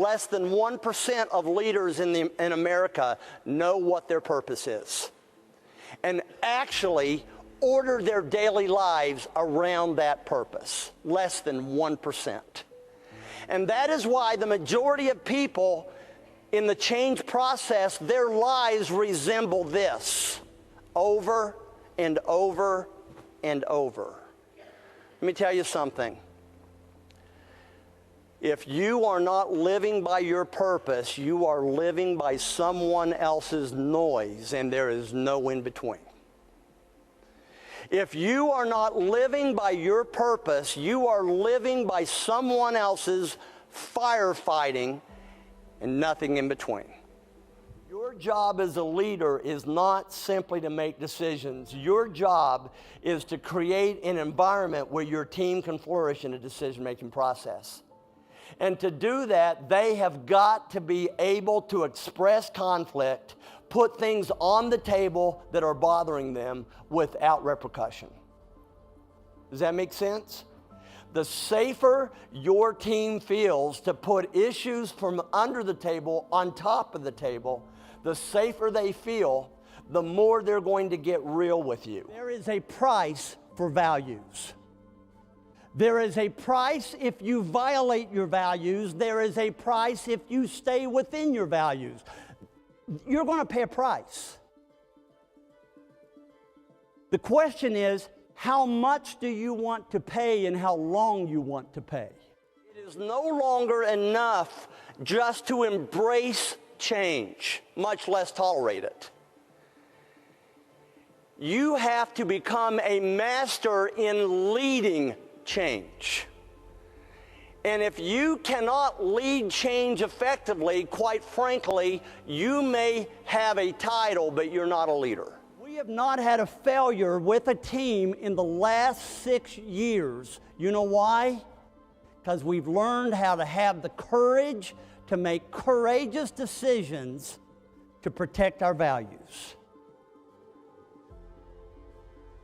Less than 1% of leaders in America know what their purpose is and actually order their daily lives around that purpose. Less than 1%. And that is why the majority of people in the change process, their lives resemble this over and over and over. Let me tell you something. If you are not living by your purpose, you are living by someone else's noise, and there is no in between. If you are not living by your purpose, you are living by someone else's firefighting and nothing in between. Your job as a leader is not simply to make decisions. Your job is to create an environment where your team can flourish in a decision-making process. And to do that, they have got to be able to express conflict, put things on the table that are bothering them without repercussion. Does that make sense? The safer your team feels to put issues from under the table on top of the table, the safer they feel, the more they're going to get real with you. There is a price for values. There is a price if you violate your values. There is a price if you stay within your values. You're going to pay a price. The question is, how much do you want to pay and how long you want to pay? It is no longer enough just to embrace change, much less tolerate it. You have to become a master in leading change. And if you cannot lead change effectively, quite frankly, you may have a title, but you're not a leader. We have not had a failure with a team in the last 6 years. You know why? Because we've learned how to have the courage to make courageous decisions to protect our values.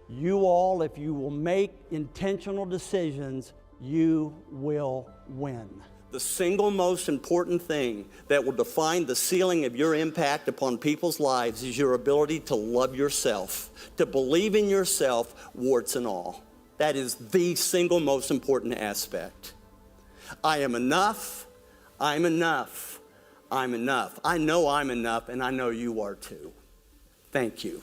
You all, if you will make intentional decisions, you will win. The single most important thing that will define the ceiling of your impact upon people's lives is your ability to love yourself, to believe in yourself, warts and all. That is the single most important aspect. I am enough, I'm enough, I'm enough. I know I'm enough, and I know you are too. Thank you.